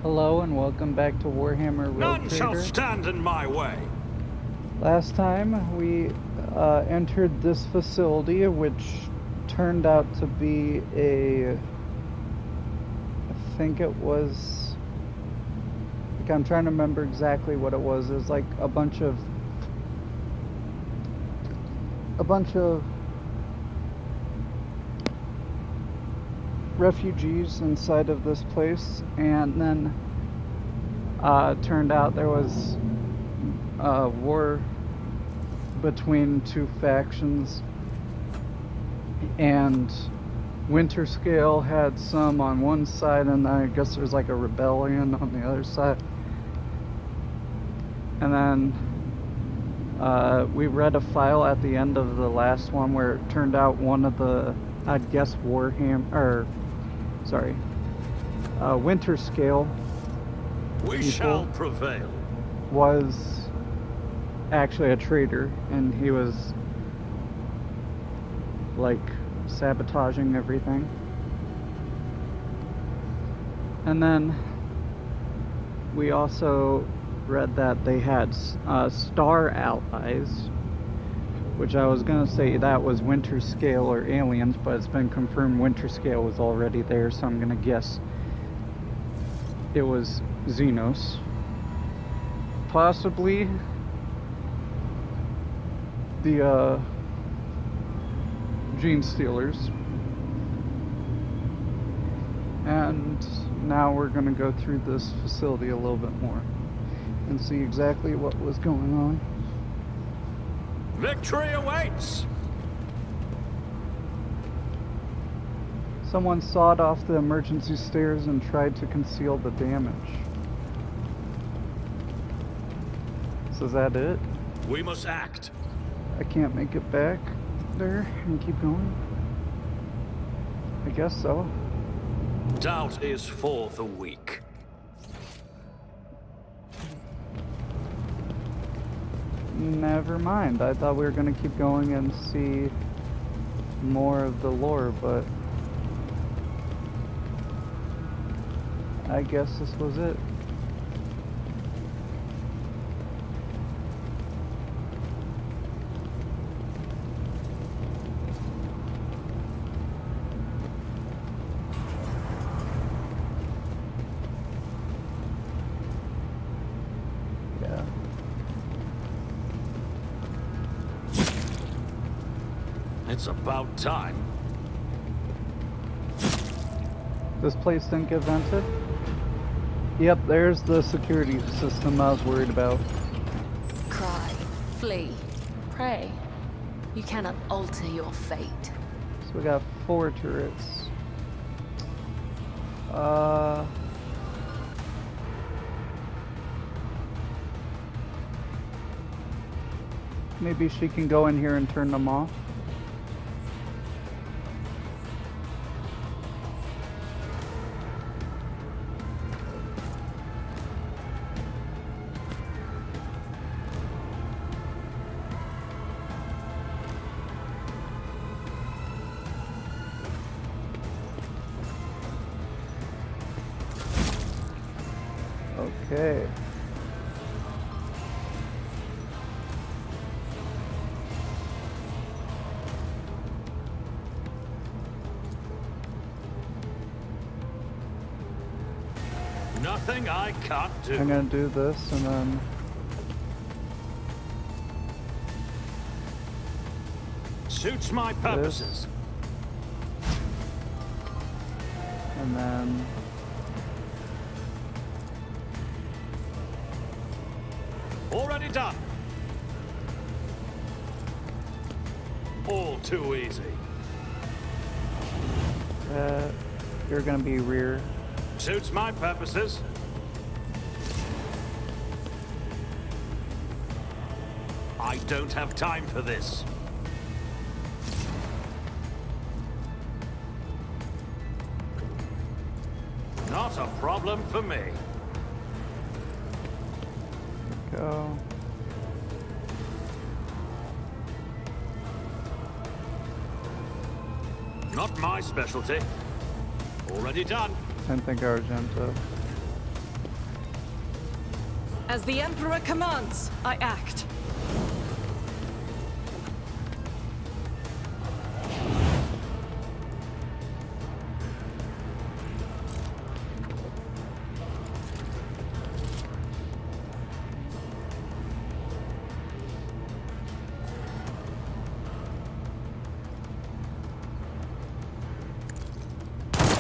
Hello and welcome back to Warhammer Rogue None shall Trader. stand in my way. Last time we entered this facility, which turned out to be I think it was, I'm trying to remember exactly what it was. It was like a bunch of refugees inside of this place, and then turned out there was a war between two factions, and Winterscale had some on one side, and I guess there's like a rebellion on the other side. And then we read a file at the end of the last one where it turned out one of the, I'd guess Winterscale We shall prevail. was actually a traitor, and he was like sabotaging everything. And then we also read that they had star allies, which I was gonna say that was Winterscale or aliens, but it's been confirmed Winterscale was already there, so I'm gonna guess it was Xenos. Possibly the Gene Stealers. And now we're gonna go through this facility a little bit more and see exactly what was going on. Victory awaits! Someone sawed off the emergency stairs and tried to conceal the damage. So is that it? We must act. I can't make it back there and keep going? I guess so. Doubt is for the weak. Never mind. I thought we were going to keep going and see more of the lore, but I guess this was it. Yeah. It's about time. This place didn't get vented? Yep, there's the security system I was worried about. Cry, flee, pray. You cannot alter your fate. So we got 4 turrets. Maybe she can go in here and turn them off. Okay. Nothing I can't do. I'm gonna do this and then Suits my purposes. and then Already done. All too easy. you're gonna be rear. Suits my purposes. I don't have time for this. Not a problem for me. Go. Not my specialty. Already done. I think Argento. As the Emperor commands, I act.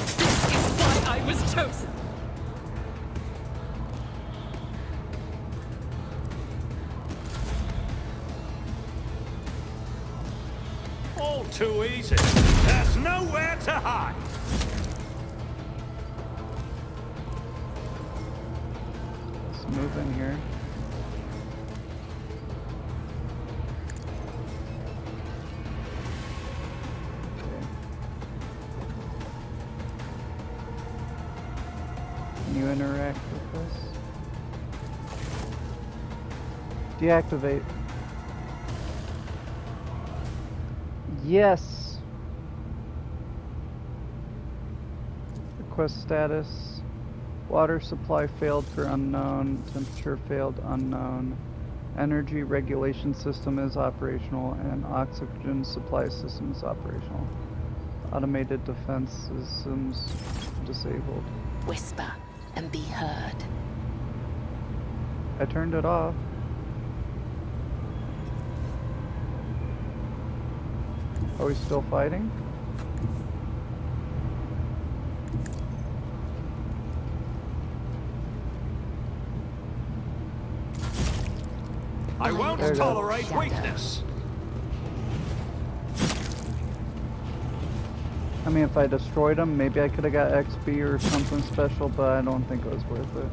This is why I was chosen. All too easy. There's nowhere to hide. Let's move in here. Okay. Can you interact with this? Deactivate. Yes. Request status. Water supply failed for unknown. Temperature failed unknown. Energy regulation system is operational and oxygen supply system is operational. Automated defense systems disabled. Whisper and be heard. I turned it off. Are we still fighting? I won't There you go. tolerate weakness. I mean, if I destroyed them, maybe I could have got XP or something special, but I don't think it was worth it.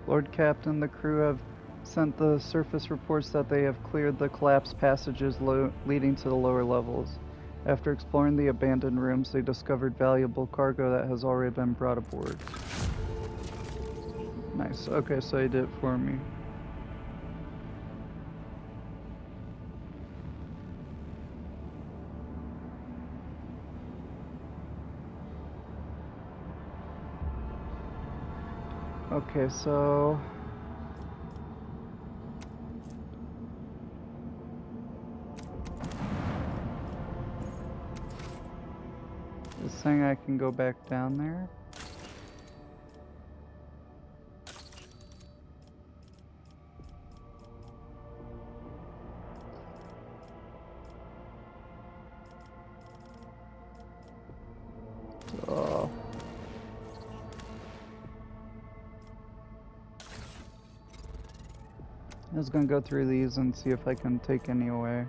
Lord Captain, the crew have sent the surface reports that they have cleared the collapsed passages leading to the lower levels. After exploring the abandoned rooms, they discovered valuable cargo that has already been brought aboard. Nice. Okay, so he did it for me. Okay, so this thing, I can go back down there. Oh. I was gonna go through these and see if I can take any away.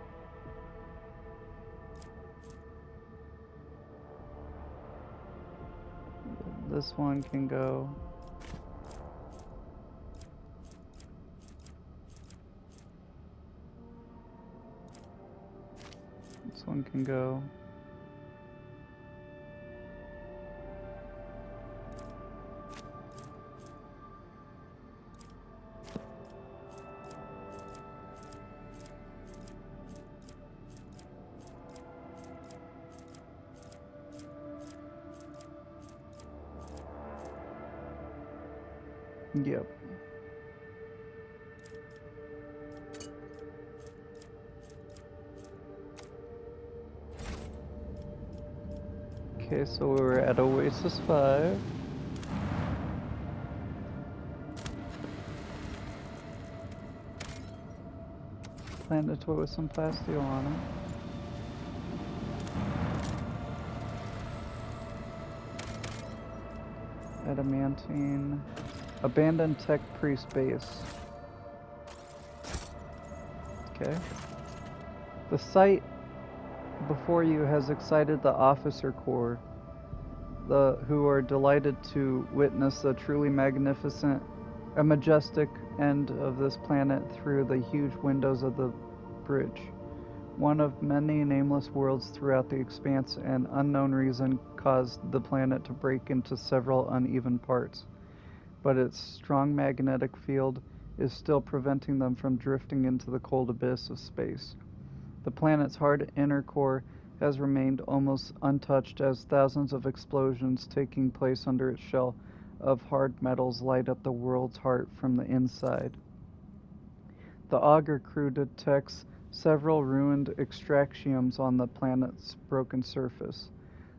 This one can go. This one can go. Yep. Okay, so we're at Oasis 5. Plant a toy with some plasteel on it. Adamantine. Abandoned tech priest base. Okay. The site before you has excited the officer corps, who are delighted to witness the truly magnificent and majestic end of this planet through the huge windows of the bridge. One of many nameless worlds throughout the expanse, an unknown reason caused the planet to break into several uneven parts, but its strong magnetic field is still preventing them from drifting into the cold abyss of space. The planet's hard inner core has remained almost untouched as thousands of explosions taking place under its shell of hard metals light up the world's heart from the inside. The Augur crew detects several ruined extractiums on the planet's broken surface.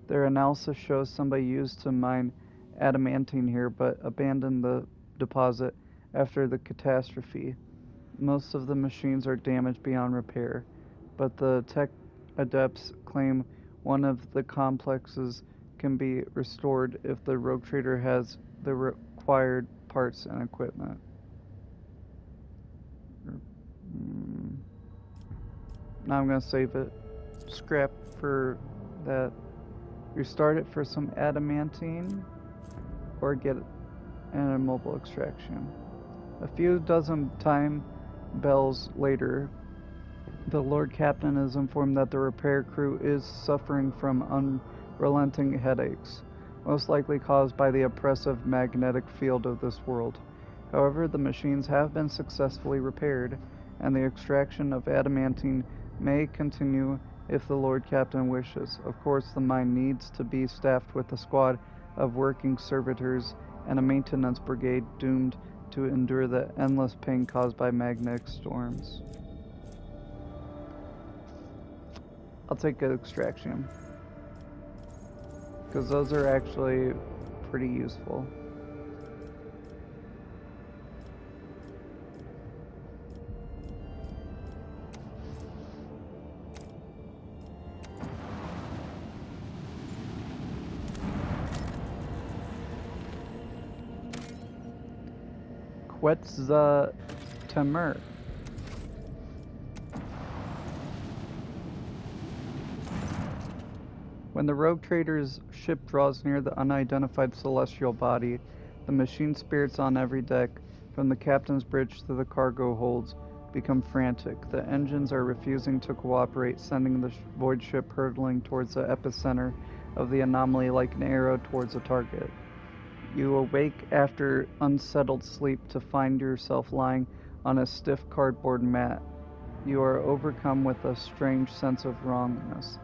Their analysis shows somebody used to mine adamantine here but abandoned the deposit after the catastrophe. Most of the machines are damaged beyond repair, but the tech adepts claim one of the complexes can be restored if the rogue trader has the required parts and equipment. Now I'm going to save it. Scrap for that. Restart it for some adamantine or get an immobile extraction. A few dozen time bells later, the Lord Captain is informed that the repair crew is suffering from unrelenting headaches, most likely caused by the oppressive magnetic field of this world. However, the machines have been successfully repaired, and the extraction of adamantine may continue if the Lord Captain wishes. Of course, the mine needs to be staffed with a squad of working servitors and a maintenance brigade doomed to endure the endless pain caused by magnetic storms. I'll take an extraction, because those are actually pretty useful. Quetzaltemur. When the rogue trader's ship draws near the unidentified celestial body, the machine spirits on every deck, from the captain's bridge to the cargo holds, become frantic. The engines are refusing to cooperate, sending the void ship hurtling towards the epicenter of the anomaly like an arrow towards a target. You awake after unsettled sleep to find yourself lying on a stiff cardboard mat. You are overcome with a strange sense of wrongness.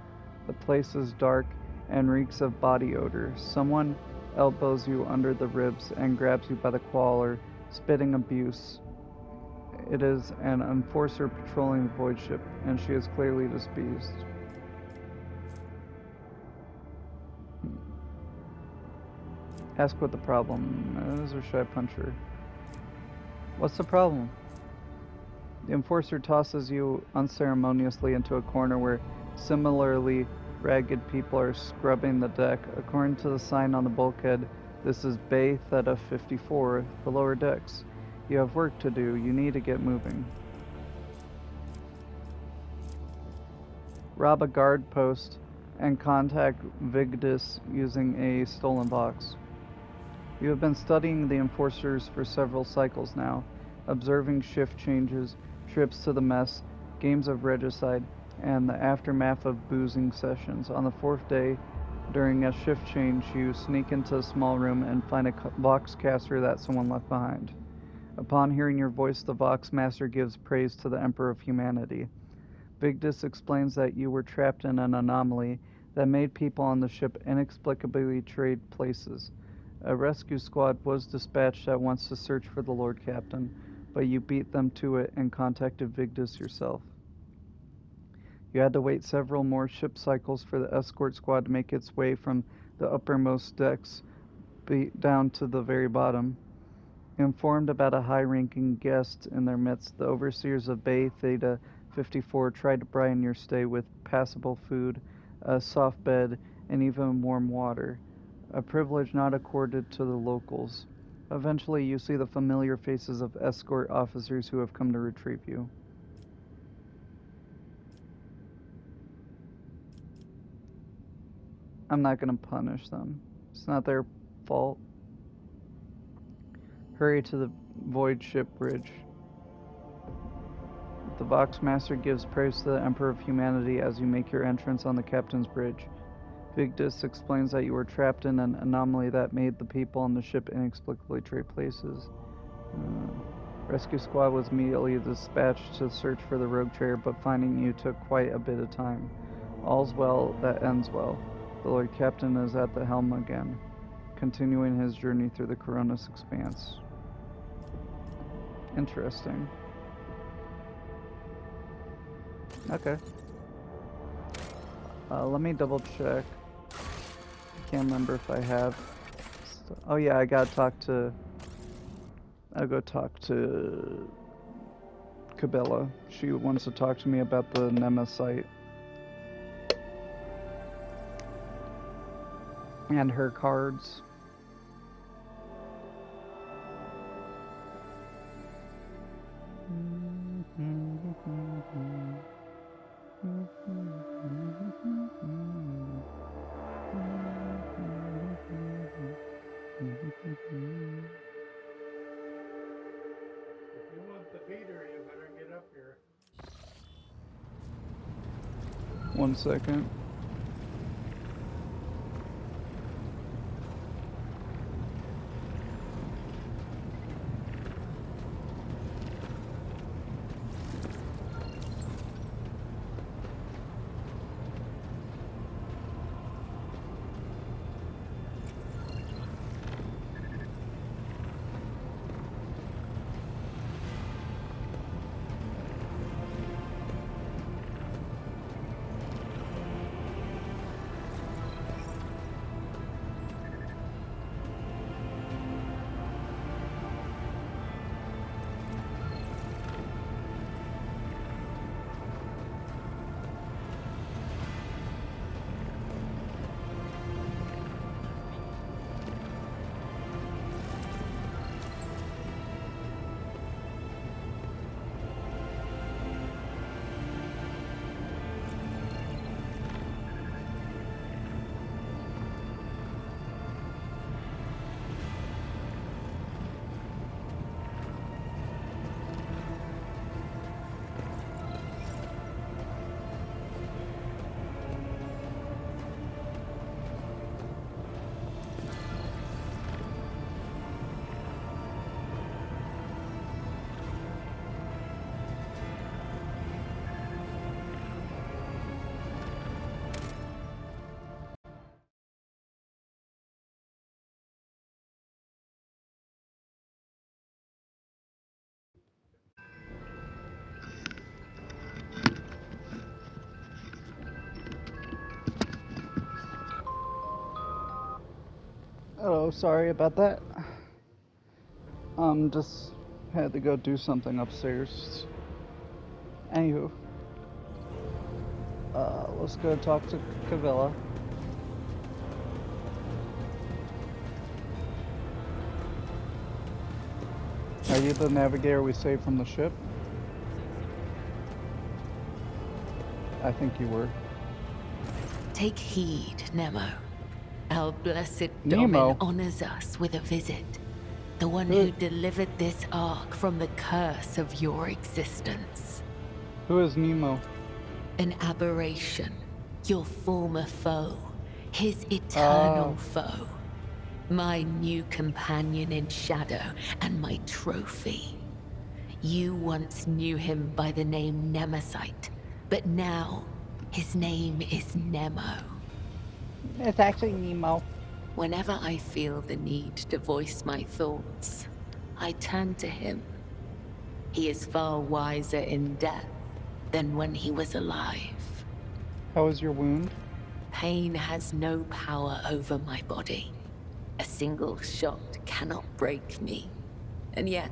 The place is dark and reeks of body odor. Someone elbows you under the ribs and grabs you by the collar, spitting abuse. It is an enforcer patrolling the void ship, and she is clearly displeased. Ask what the problem is, or should I punch her? What's the problem? The enforcer tosses you unceremoniously into a corner where similarly ragged people are scrubbing the deck. According to the sign on the bulkhead, this is Bay Theta 54, the lower decks. You have work to do. You need to get moving. Rob a guard post and contact Vigdis using a stolen box. You have been studying the enforcers for several cycles now, observing shift changes, trips to the mess, games of regicide, and the aftermath of boozing sessions. On the fourth day, during a shift change, you sneak into a small room and find a Vox caster that someone left behind. Upon hearing your voice, the Vox Master gives praise to the Emperor of Humanity. Vigdis explains that you were trapped in an anomaly that made people on the ship inexplicably trade places. A rescue squad was dispatched at once to search for the Lord Captain, but you beat them to it and contacted Vigdis yourself. You had to wait several more ship cycles for the escort squad to make its way from the uppermost decks down to the very bottom. Informed about a high-ranking guest in their midst, the overseers of Bay Theta 54 tried to brighten your stay with passable food, a soft bed, and even warm water, a privilege not accorded to the locals. Eventually, you see the familiar faces of escort officers who have come to retrieve you. I'm not going to punish them. It's not their fault. Hurry to the void ship bridge. The Voxmaster gives praise to the Emperor of Humanity as you make your entrance on the Captain's Bridge. Vigdis explains that you were trapped in an anomaly that made the people on the ship inexplicably trade places. Rescue squad was immediately dispatched to search for the rogue trader, but finding you took quite a bit of time. All's well that ends well. The Lord Captain is at the helm again, continuing his journey through the Coronis expanse. Interesting. Okay. Let me double check. Can't remember if I have. Oh yeah, I gotta talk to. I'll go talk to Cabela. She wants to talk to me about the Nemasite and her cards. One second. Oh, sorry about that. Just had to go do something upstairs. Anywho, let's go talk to Cabela. Are you the navigator we saved from the ship? I think you were. Take heed, Nemo. Our blessed Nemo? Domin honors us with a visit. The one who delivered this ark from the curse of your existence. Who is Nemo? An aberration. Your former foe. His eternal foe. My new companion in shadow and my trophy. You once knew him by the name Nemasite, but now his name is Nemo. It's actually Nemo. Whenever I feel the need to voice my thoughts, I turn to him. He is far wiser in death than when he was alive. How is your wound? Pain has no power over my body. A single shot cannot break me. And yet,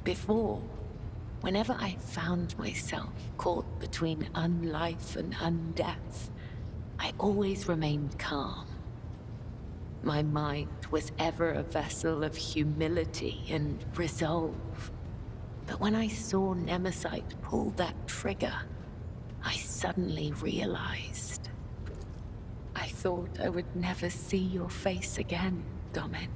before, whenever I found myself caught between unlife and undeath, I always remained calm. My mind was ever a vessel of humility and resolve. But when I saw Nemasite pull that trigger, I suddenly realized. I thought I would never see your face again, Domin.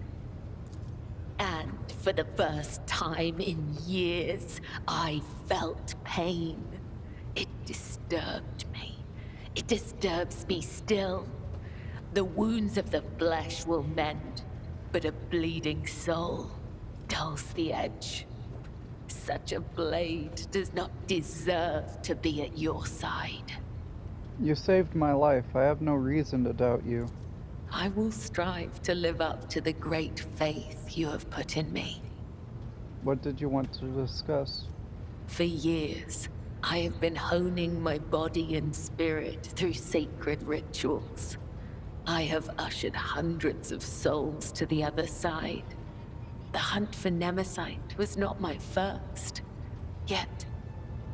And For the first time in years, I felt pain. It disturbed me. It disturbs me still. The wounds of the flesh will mend, but a bleeding soul dulls the edge. Such a blade does not deserve to be at your side. You saved my life. I have no reason to doubt you. I will strive to live up to the great faith you have put in me. What did you want to discuss? For years, I have been honing my body and spirit through sacred rituals. I have ushered hundreds of souls to the other side. The hunt for Nemesis was not my first. Yet,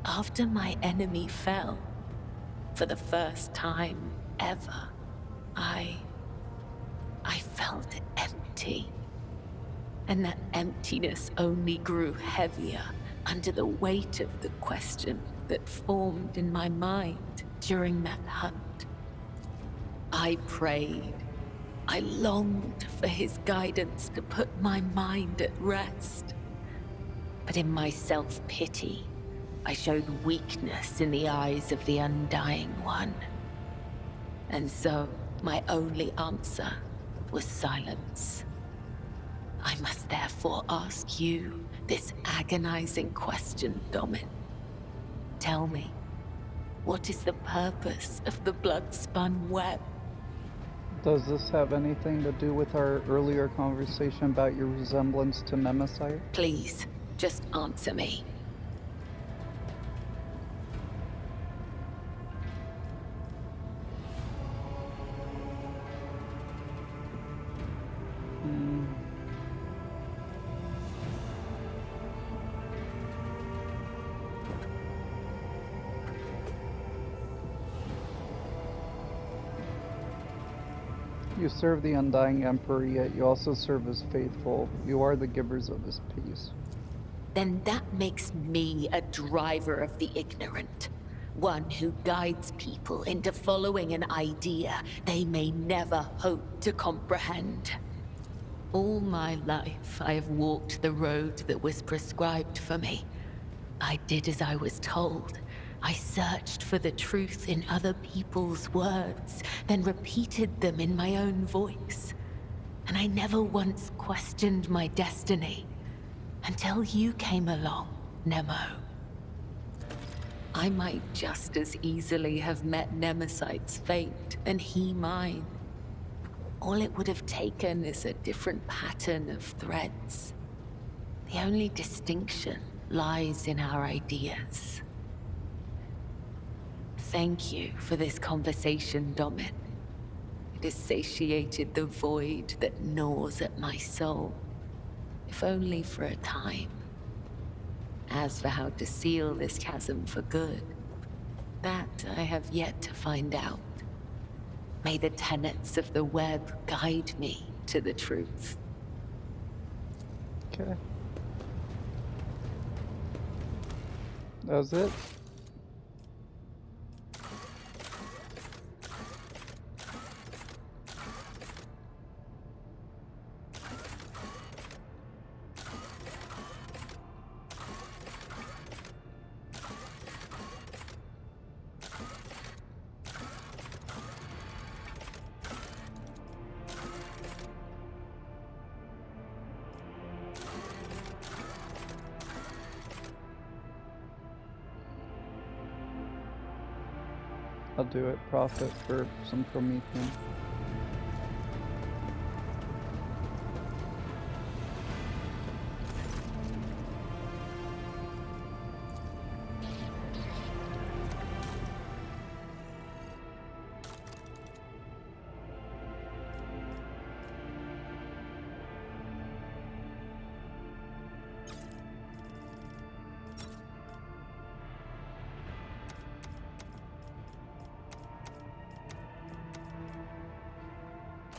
after my enemy fell, for the first time ever, I felt empty. And that emptiness only grew heavier under the weight of the question that formed in my mind during that hunt. I prayed. I longed for his guidance to put my mind at rest. But in my self-pity, I showed weakness in the eyes of the Undying One. And so, my only answer was silence. I must therefore ask you this agonizing question, Domin. Tell me, what is the purpose of the blood-spun web? Does this have anything to do with our earlier conversation about your resemblance to Nemesis? Please, just answer me. You serve the Undying Emperor, yet you also serve as faithful. You are the givers of his peace. Then that makes me a driver of the ignorant. One who guides people into following an idea they may never hope to comprehend. All my life, I have walked the road that was prescribed for me. I did as I was told. I searched for the truth in other people's words, then repeated them in my own voice. And I never once questioned my destiny, until you came along, Nemo. I might just as easily have met Nemesite's fate and he mine. All it would have taken is a different pattern of threads. The only distinction lies in our ideas. Thank you for this conversation, Domin. It has satiated the void that gnaws at my soul, if only for a time. As for how to seal this chasm for good, that I have yet to find out. May the tenets of the web guide me to the truth. Okay. That was it? I'll do it. Profit for some Promethean.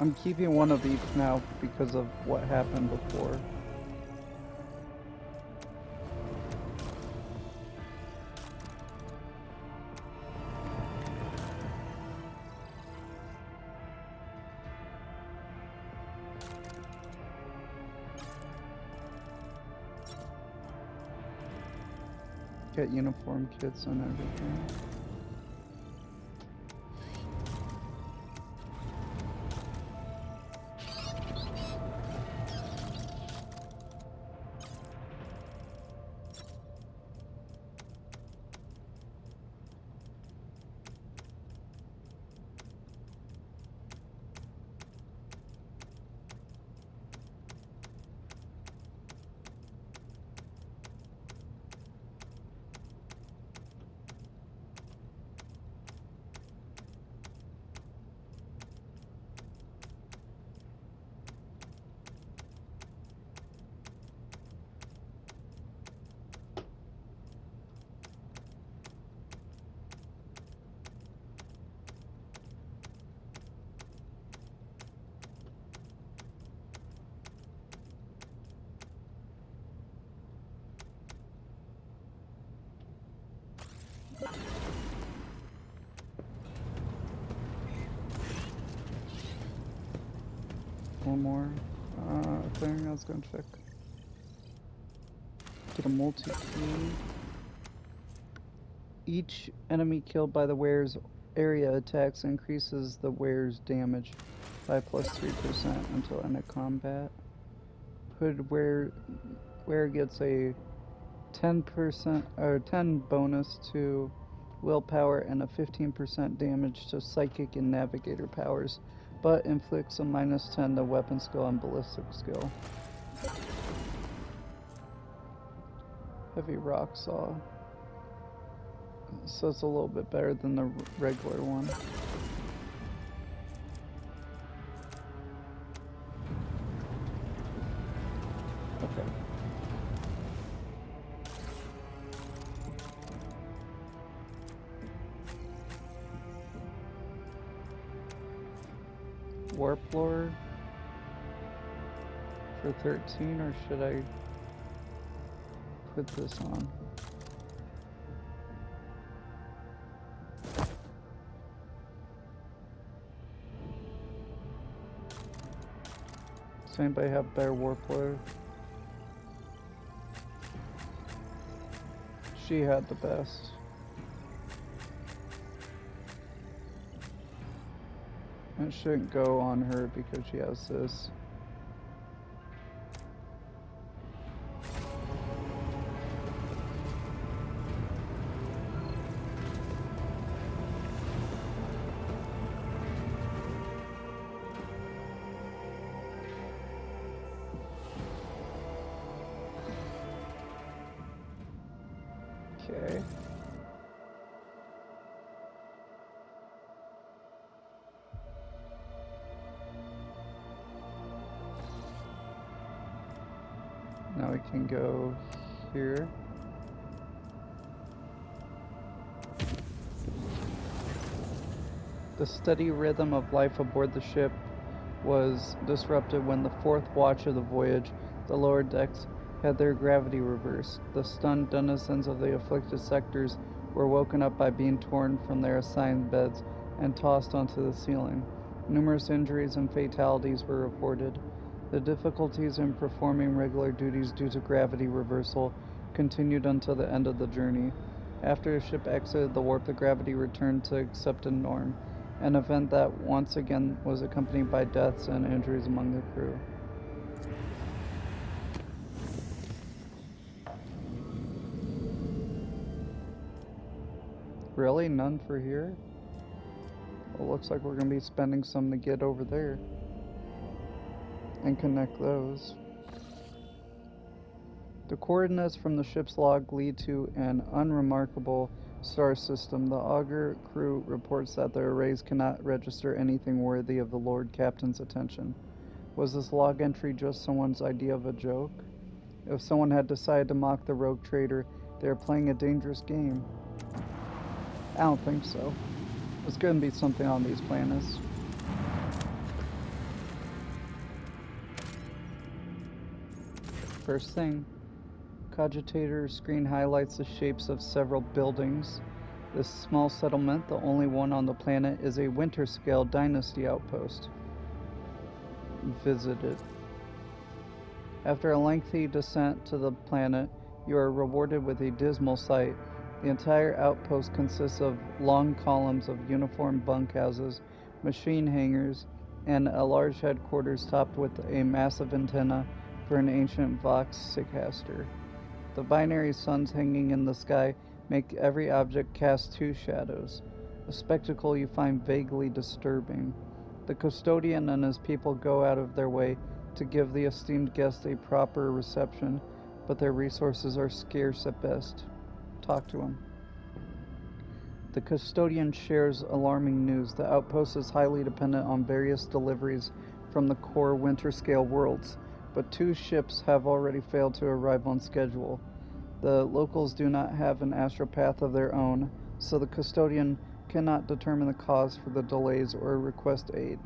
I'm keeping one of each now because of what happened before. Get uniform kits and everything. One more thing I was going to check. Get a multi-key. Each enemy killed by the wearer's area attacks increases the wearer's damage by plus 3% until end of combat. Hood wearer gets a 10% or 10 bonus to willpower and a 15% damage to psychic and navigator powers, but inflicts a minus 10 to weapon skill and ballistic skill. Heavy rock saw. So it's a little bit better than the regular one. Okay. Warp lore for 13, or should I put this on? Does anybody have better warp lore? She had the best. It shouldn't go on her because she has this. Okay. Now we can go here. The steady rhythm of life aboard the ship was disrupted when the fourth watch of the voyage, the lower decks, had their gravity reversed. The stunned denizens of the afflicted sectors were woken up by being torn from their assigned beds and tossed onto the ceiling. Numerous injuries and fatalities were reported. The difficulties in performing regular duties due to gravity reversal continued until the end of the journey. After the ship exited the warp, the gravity returned to accepted norm, an event that once again was accompanied by deaths and injuries among the crew. Really? None for here? Well, looks like we're going to be spending some to get over there and connect those. The coordinates from the ship's log lead to an unremarkable star system. The Augur crew reports that the arrays cannot register anything worthy of the Lord Captain's attention. Was this log entry just someone's idea of a joke? If someone had decided to mock the rogue trader, they are playing a dangerous game. I don't think so. There's going to be something on these planets. First thing, Cogitator screen highlights the shapes of several buildings. This small settlement, the only one on the planet, is a winter-scale dynasty outpost. Visited. After a lengthy descent to the planet, you are rewarded with a dismal sight. The entire outpost consists of long columns of uniformed bunkhouses, machine hangars, and a large headquarters topped with a massive antenna for an ancient Voxicaster. The binary suns hanging in the sky make every object cast two shadows, a spectacle you find vaguely disturbing. The custodian and his people go out of their way to give the esteemed guest a proper reception, but their resources are scarce at best. Talk to him. The custodian shares alarming news. The outpost is highly dependent on various deliveries from the core winter scale worlds, but 2 ships have already failed to arrive on schedule. The locals do not have an astropath of their own, so the custodian cannot determine the cause for the delays or request aid.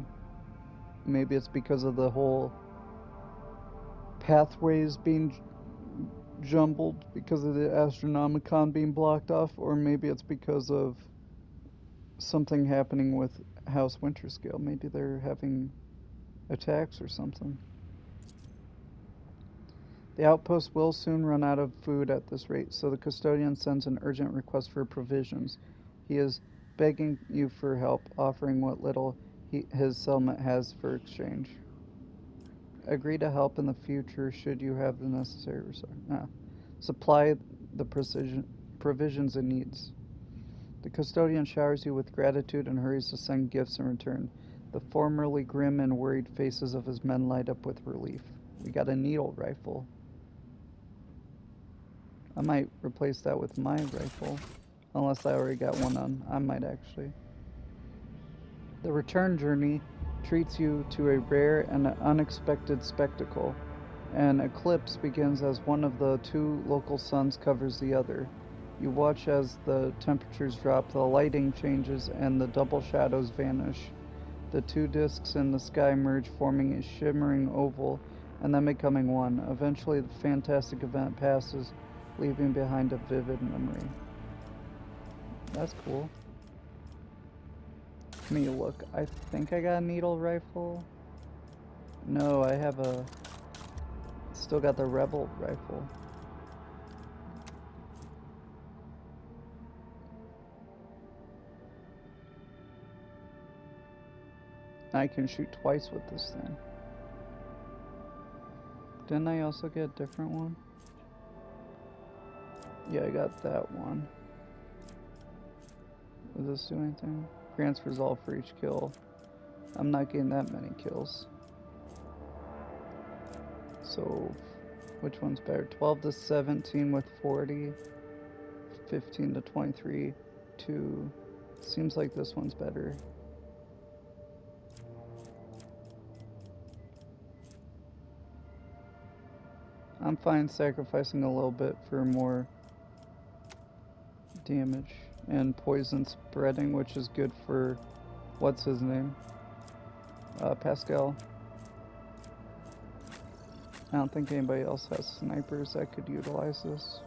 Maybe it's because of the whole pathways being jumbled because of the Astronomicon being blocked off, or maybe it's because of something happening with House Winterscale. Maybe they're having attacks or something. The outpost will soon run out of food at this rate, so the custodian sends an urgent request for provisions. He is begging you for help, offering what little his settlement has for exchange. Agree to help in the future should you have the necessary resources. Supply the provisions it needs. The custodian showers you with gratitude and hurries to send gifts in return. The formerly grim and worried faces of his men light up with relief. We got a needle rifle. I might replace that with my rifle. Unless I already got one on. I might actually. The return journey treats you to a rare and unexpected spectacle. An eclipse begins as one of the 2 local suns covers the other. You watch as the temperatures drop, the lighting changes, and the double shadows vanish. The 2 disks in the sky merge, forming a shimmering oval, and then becoming one. Eventually, the fantastic event passes, leaving behind a vivid memory. That's cool. Let me look. I think I got a needle rifle. No, I have a... Still got the rebel rifle. I can shoot twice with this thing. Didn't I also get a different one? Yeah, I got that one. Does this do anything? Grants resolve for each kill. I'm not getting that many kills. So, which one's better? 12 to 17 with 40. 15 to 23. 2. Seems like this one's better. I'm fine sacrificing a little bit for more damage and poison spreading, which is good for what's his name? Pascal. I don't think anybody else has snipers that could utilize this.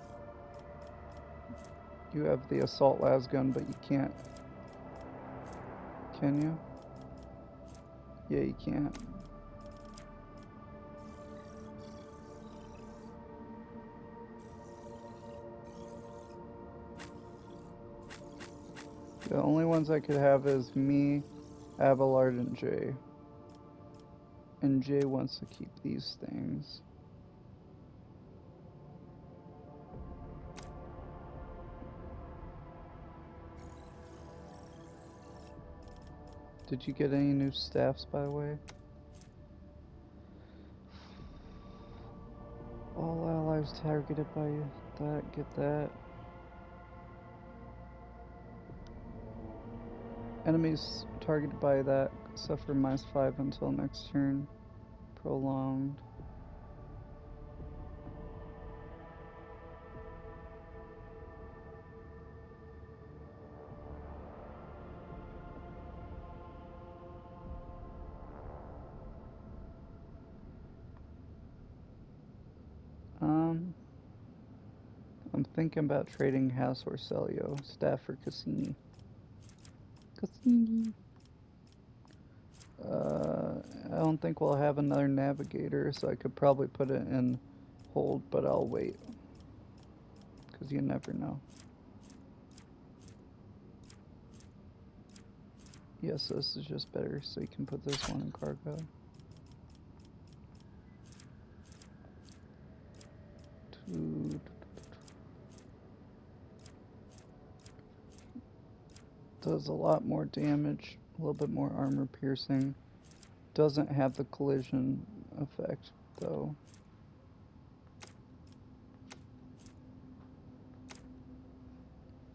You have the assault las gun, but you can't. Can you? Yeah, you can't. The only ones I could have is me, Abelard, and Jay. And Jay wants to keep these things. Did you get any new staffs, by the way? All allies targeted by that, get that. Enemies targeted by that suffer -5 until next turn. Prolonged. I'm thinking about trading House Orselio, staff for Cassini. Cassini. I don't think we'll have another navigator, so I could probably put it in hold, but I'll wait. because you never know. Yes, this is just better, so you can put this one in cargo. Does a lot more damage, a little bit more armor piercing. Doesn't have the collision effect, though.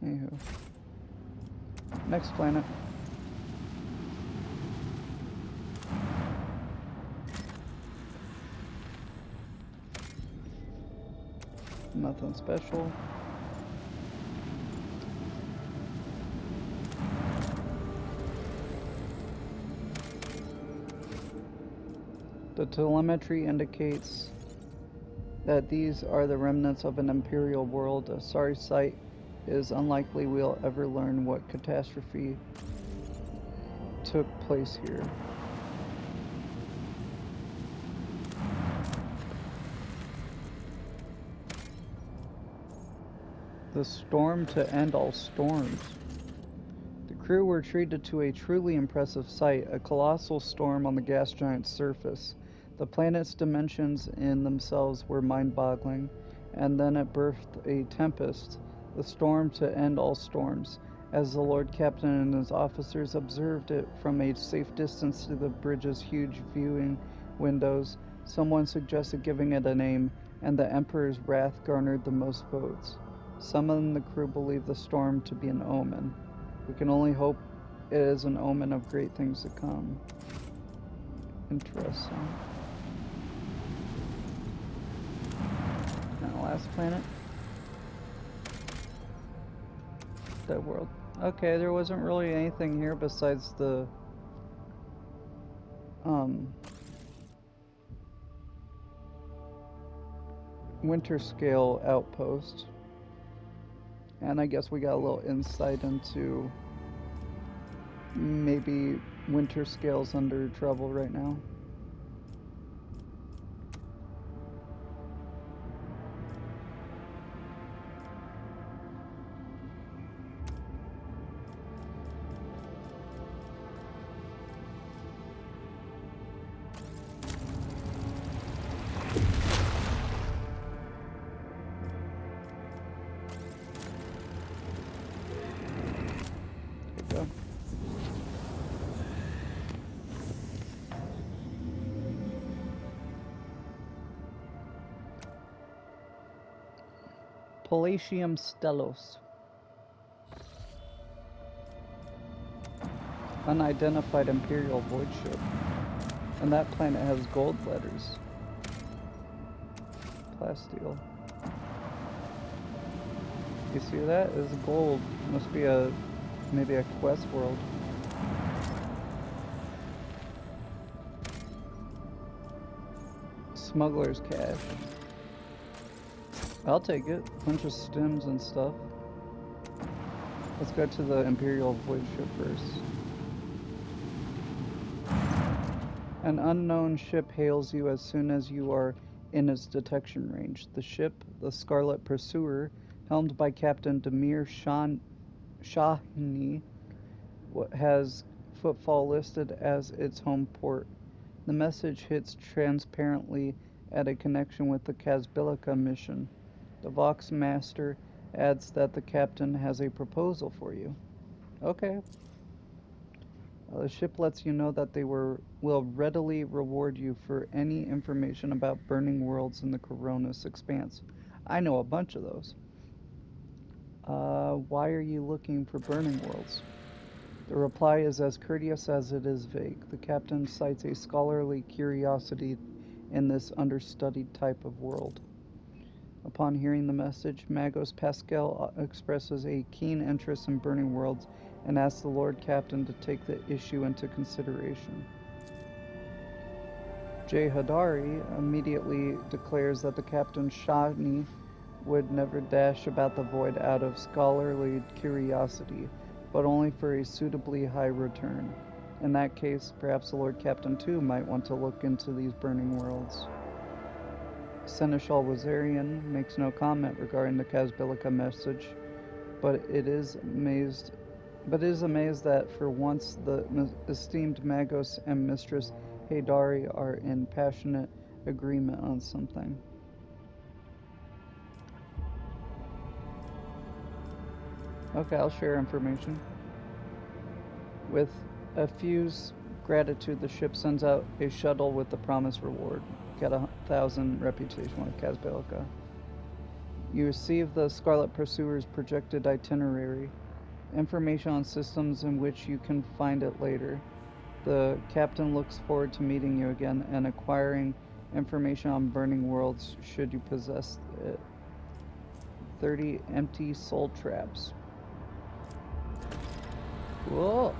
Anywho. Next planet. Nothing special. The telemetry indicates that these are the remnants of an Imperial world. A sorry sight is unlikely we'll ever learn what catastrophe took place here. The storm to end all storms. The crew were treated to a truly impressive sight, a colossal storm on the gas giant's surface. The planet's dimensions in themselves were mind-boggling, and then it birthed a tempest, the storm to end all storms. As the Lord Captain and his officers observed it from a safe distance through the bridge's huge viewing windows, someone suggested giving it a name, and the Emperor's wrath garnered the most votes. Some in the crew believe the storm to be an omen. We can only hope it is an omen of great things to come. Interesting. Now, last planet. Dead world. Okay, there wasn't really anything here besides the winter scale outpost. And I guess we got a little insight into maybe winter scale's under trouble right now. Palatium Stellos. Unidentified Imperial void ship. And that planet has gold letters. Plasteel. You see that? It's gold. Must be maybe a quest world. Smuggler's cache. I'll take it. Bunch of stems and stuff. Let's go to the Imperial void ship first. An unknown ship hails you as soon as you are in its detection range. The ship, the Scarlet Pursuer, helmed by Captain Demir Shahini, has Footfall listed as its home port. The message hits transparently at a connection with the Kazbilica mission. The Vox Master adds that the captain has a proposal for you. Okay. The ship lets you know that they will readily reward you for any information about burning worlds in the Coronis expanse. I know a bunch of those. Why are you looking for burning worlds? The reply is as courteous as it is vague. The captain cites a scholarly curiosity in this understudied type of world. Upon hearing the message, Magos Pascal expresses a keen interest in burning worlds and asks the Lord Captain to take the issue into consideration. Jay Hadari immediately declares that the Captain Shani would never dash about the void out of scholarly curiosity, but only for a suitably high return. In that case, perhaps the Lord Captain too might want to look into these burning worlds. Seneschal Wazarian makes no comment regarding the Casbilica message, but it is amazed that for once the esteemed Magos and Mistress Haydari are in passionate agreement on something. Okay, I'll share information. With a few's gratitude, the ship sends out a shuttle with the promised reward. Get 1,000 reputation with Casbilica. You receive the Scarlet Pursuer's projected itinerary. Information on systems in which you can find it later. The captain looks forward to meeting you again and acquiring information on burning worlds should you possess it. 30 empty soul traps. Cool.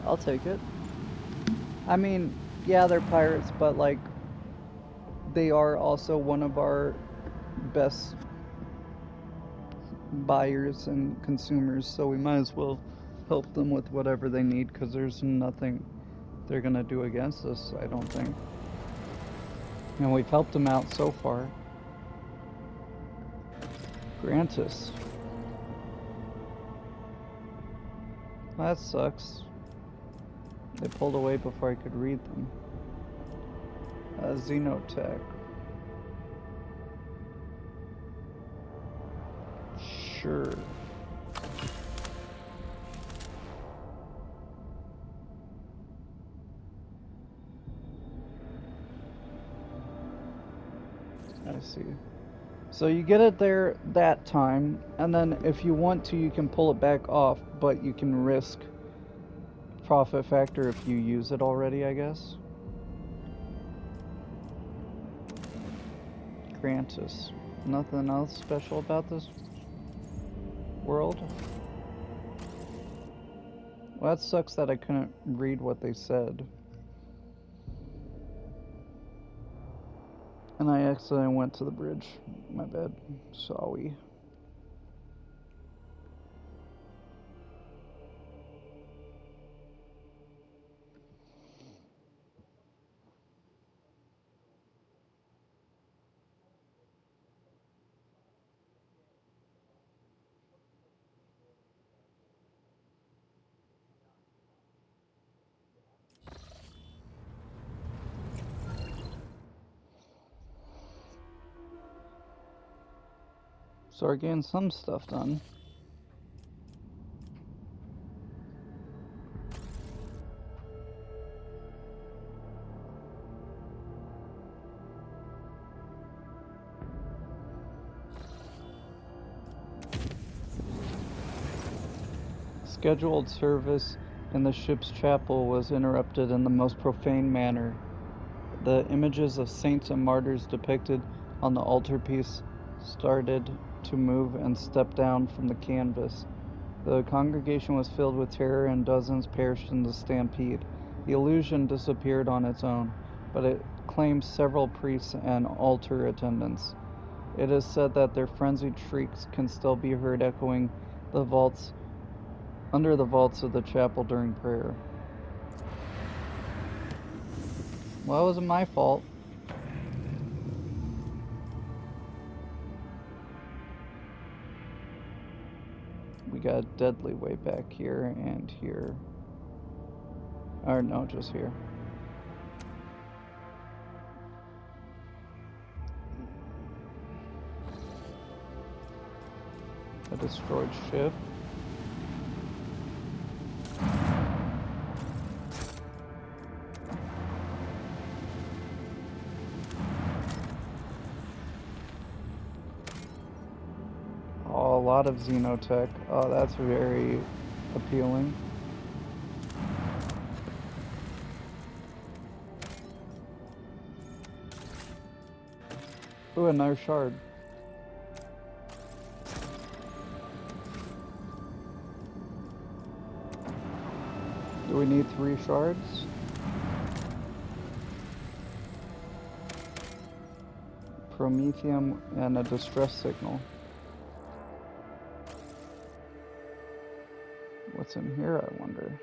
I'll take it. I mean, yeah, they're pirates, but like, they are also one of our best buyers and consumers, so we might as well help them with whatever they need, because there's nothing they're gonna do against us, I don't think. And we've helped them out so far. Grantus. That sucks. They pulled away before I could read them. Xenotech. Sure. I see. So you get it there that time, and then if you want to, you can pull it back off, but you can risk profit factor if you use it already, I guess. Grantus. Nothing else special about this world? Well, that sucks that I couldn't read what they said. And I accidentally went to the bridge. My bad. Sorry. So we're getting some stuff done. Scheduled service in the ship's chapel was interrupted in the most profane manner. The images of saints and martyrs depicted on the altarpiece started to move and step down from the canvas. The congregation was filled with terror and dozens perished in the stampede. The illusion disappeared on its own, but it claimed several priests and altar attendants. It is said that their frenzied shrieks can still be heard echoing the vaults under the vaults of the chapel during prayer. Well, it wasn't my fault. We got a deadly way back here and here. Or no, just here. A destroyed ship. Oh, a lot of Xenotech. Oh, that's very appealing. Ooh, another shard. Do we need 3 shards? Promethium and a distress signal. What's in here, I wonder?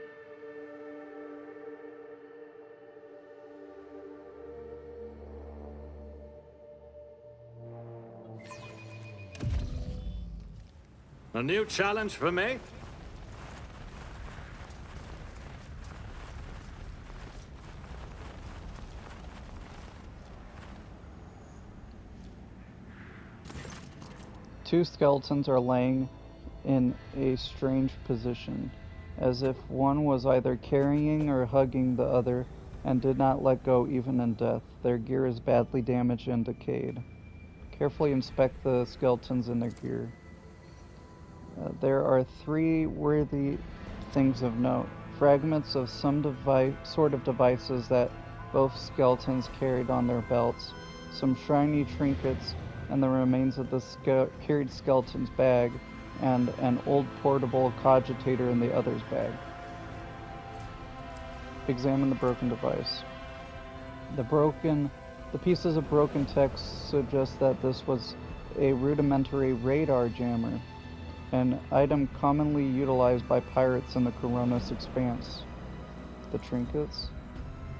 A new challenge for me? Two skeletons are laying in a strange position, as if one was either carrying or hugging the other and did not let go even in death. Their gear is badly damaged and decayed. Carefully inspect the skeletons in their gear. There are three worthy things of note. Fragments of some sort of devices that both skeletons carried on their belts, some shiny trinkets, and the remains of the carried skeleton's bag, and an old portable cogitator in the other's bag. Examine the broken device. The pieces of broken text suggest that this was a rudimentary radar jammer, an item commonly utilized by pirates in the Coronis Expanse. The trinkets?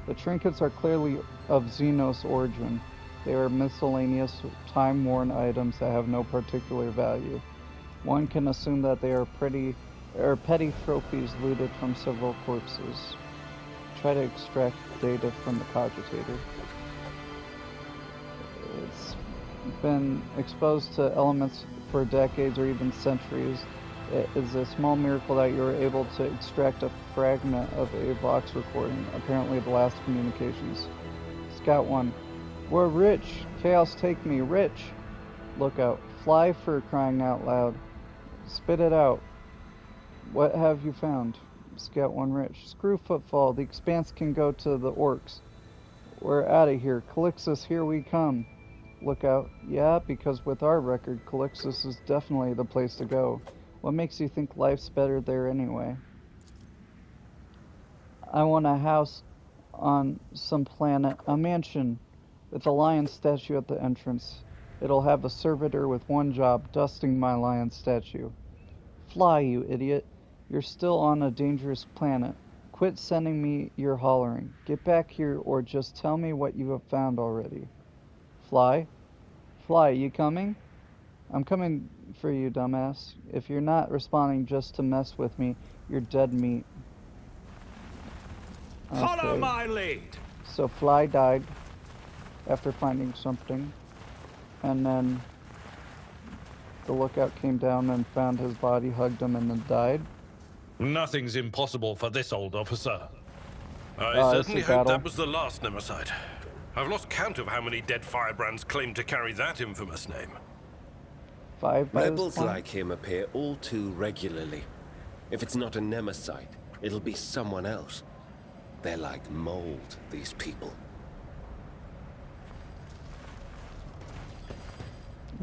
The trinkets are clearly of Xenos origin. They are miscellaneous, time-worn items that have no particular value. One can assume that they are petty trophies looted from several corpses. Try to extract data from the cogitator. It's been exposed to elements for decades or even centuries. It is a small miracle that you were able to extract a fragment of a Vox recording, apparently the last communications. Scout 1. We're rich! Chaos take me, rich! Lookout. Fly for crying out loud. Spit it out. What have you found? Scout 1 Rich. Screw footfall. The Expanse can go to the orcs. We're out of here. Calixus, here we come. Lookout. Yeah, because with our record, Calixus is definitely the place to go. What makes you think life's better there anyway? I want a house on some planet, a mansion, with a lion statue at the entrance. It'll have a servitor with one job, dusting my lion statue. Fly, you idiot. You're still on a dangerous planet. Quit sending me your hollering. Get back here or just tell me what you have found already. Fly? Fly, you coming? I'm coming for you, dumbass. If you're not responding just to mess with me, you're dead meat. Okay. Follow my lead! So Fly died after finding something, and then the lookout came down and found his body, hugged him, and then died. Nothing's impossible for this old officer. I certainly hope that was the last Nemersite. I've lost count of how many dead firebrands claim to carry that infamous name. 5 by Rebels like him appear all too regularly. If it's not a Nemersite, it'll be someone else. They're like mold, these people.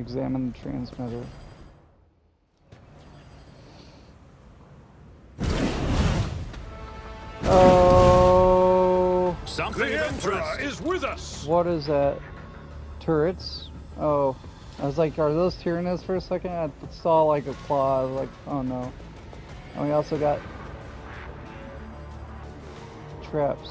Examine the transmitter. Oh! Something of interest is with us! What is that? Turrets? Oh. I was like, are those Tyranids for a second? I saw like a claw. I was like, oh no. And we also got traps.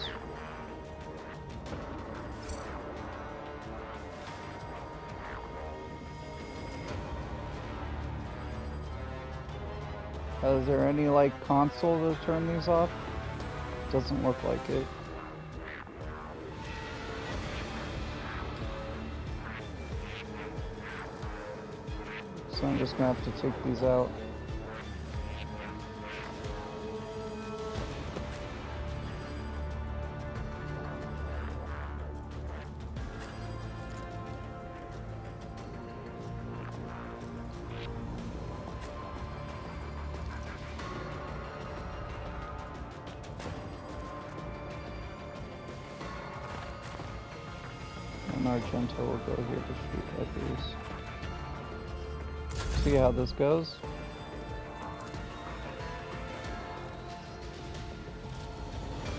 Is there any like console to turn these off? Doesn't look like it. So I'm just gonna have to take these out. And Argento will go here to shoot at these. See how this goes.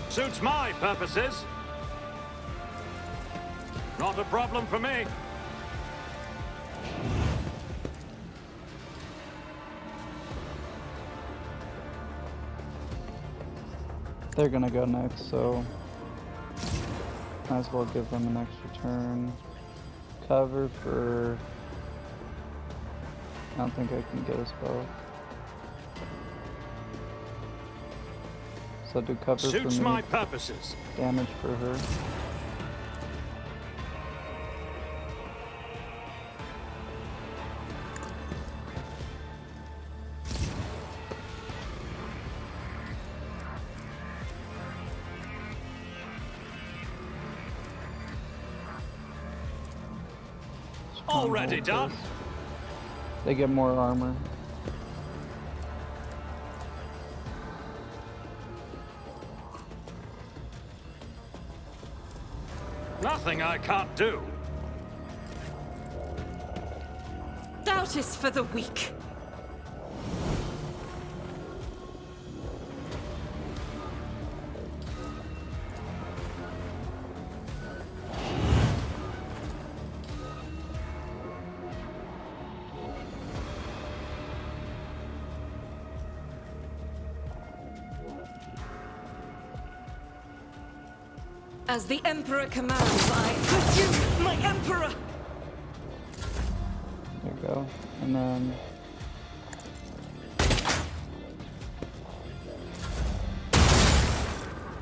Suits my purposes. Not a problem for me. They're gonna go next, so might as well give them an extra turn. Cover for... I don't think I can get us both. So do cover Suits for me. my purposes. Damage for her. Already done. They get more armor. Nothing I can't do. Doubt is for the weak. As the Emperor commands, I pursue my Emperor! There you go. And then...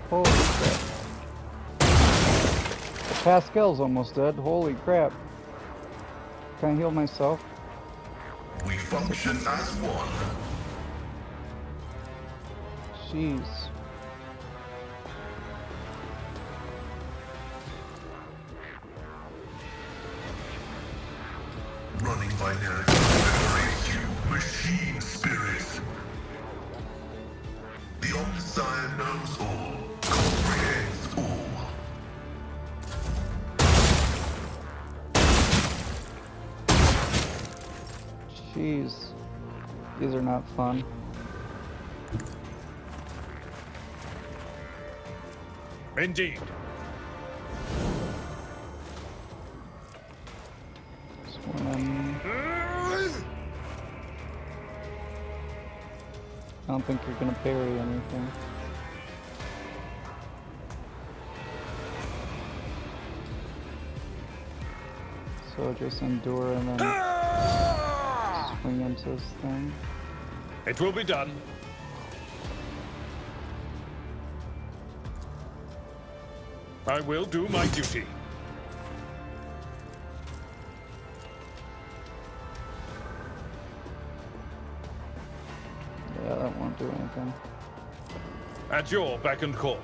Holy crap. Pascal's almost dead. Holy crap. Can I heal myself? We function as one. Jeez. Running by narrative separates you, machine spirits. The Omniscient knows all, comprehends all. Jeez. These are not fun. Indeed. I don't think you're gonna parry anything. So just endure and then swing into this thing. It will be done. I will do my duty. Yeah, that won't do anything. At your beck and call.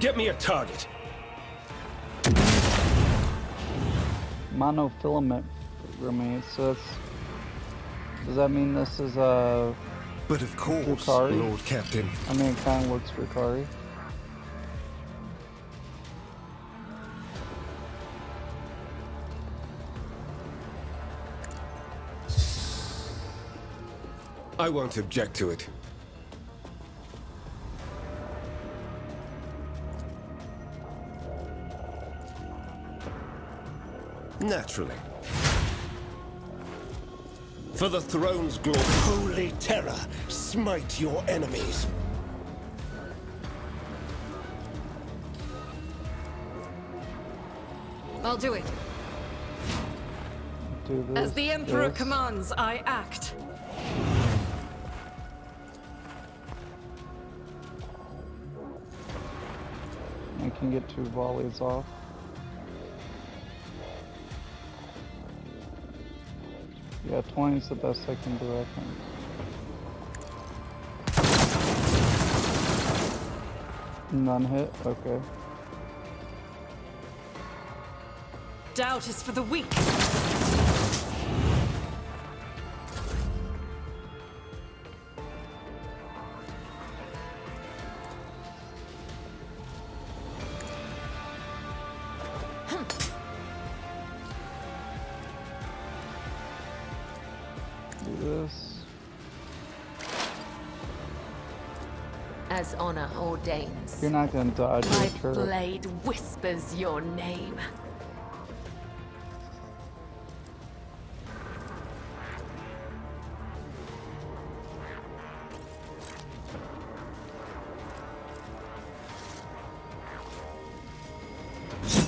Get me a target. Monofilament remains, so it's... Does that mean this is a... But of course, Drukari? Lord Captain. I mean, it kind of looks Drukari. I won't object to it. Naturally. For the throne's glory. Holy terror, smite your enemies. I'll do it. Do this. As the Emperor this. commands, I act. I can get 2 volleys off. Yeah, 20 is the best I can do, I think. None hit? Okay. Doubt is for the weak. Do this. As honor ordains, You're not gonna dodge my your turret. blade whispers your name.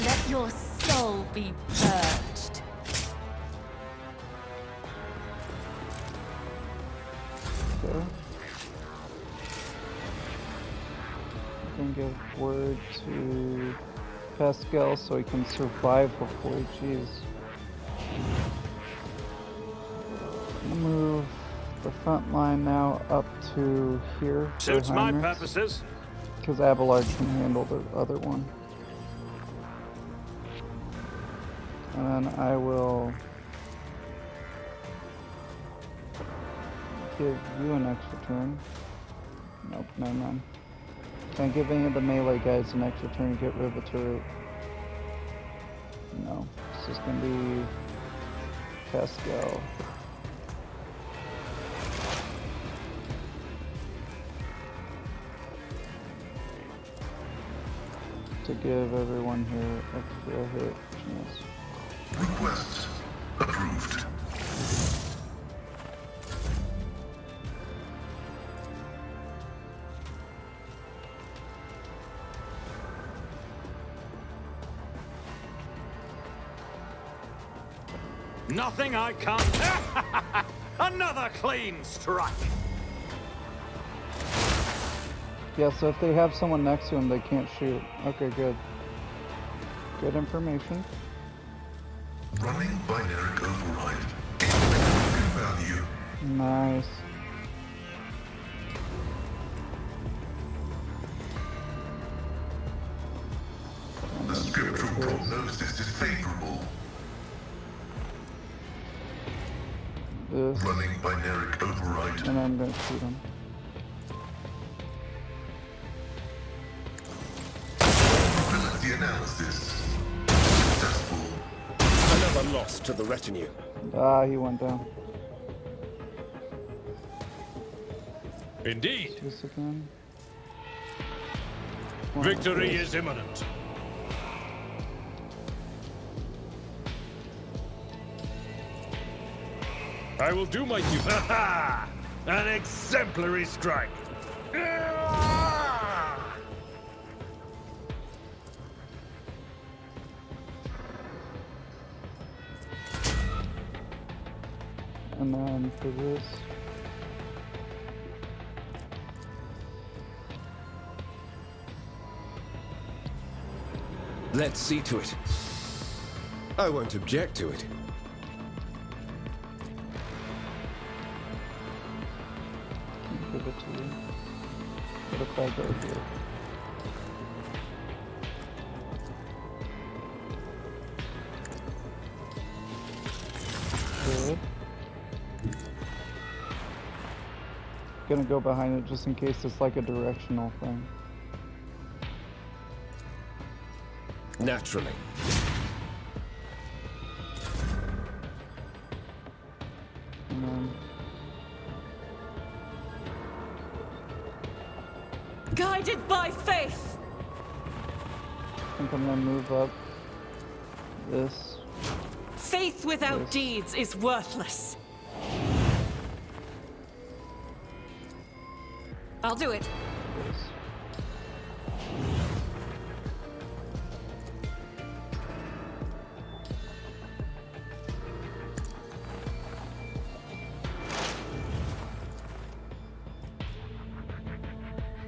Let your soul be purged. go. I can give word to Pascal so he can survive, hopefully. Jeez. Move the front line now up to here. Suits my purposes. Because Abelard can handle the other one. And then I will give you an extra turn. Nope, never mind. Can't give any of the melee guys an extra turn to get rid of the turret. No, it's just gonna be Pascal. To give everyone here extra hit chance. Request approved. Nothing I can't. Another clean strike. Yeah, so if they have someone next to them, they can't shoot. Okay, good. Good information. Running binary override. Value. Nice. The scriptural prognosis is favorable. This. Running binary override. And I'm gonna shoot him. Probability analysis. Successful. Another loss to the retinue. Ah, he went down. Indeed. This again. Victory is imminent. I will do my duty. Ha ha! An exemplary strike. And then for this. Let's see to it. I won't object to it. Give it to you. What if I go here? Good. Gonna go behind it just in case it's like a directional thing. Naturally. And then Guided by faith. I think I'm gonna move up this. Faith without deeds is worthless. I'll do it. This.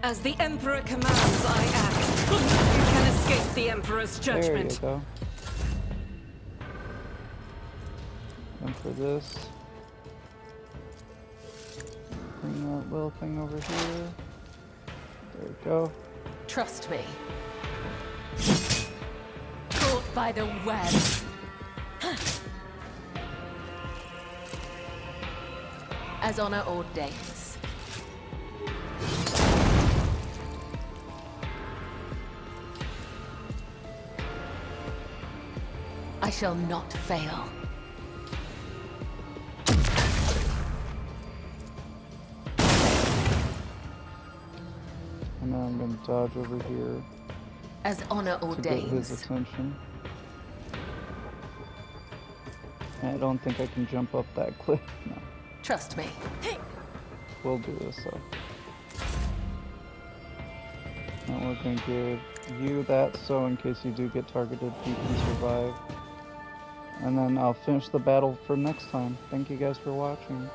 As the Emperor commands, I act. You can escape the Emperor's judgment. There you go. And for this, bring that little thing over here. There we go. Trust me. Caught by the web. As honor ordains. I shall not fail. And now I'm gonna dodge over here As honor to get his ordains. attention. I don't think I can jump up that cliff. No. Trust me. We'll do this though. Now we're gonna give you that so in case you do get targeted, you can survive. And then I'll finish the battle for next time. Thank you guys for watching.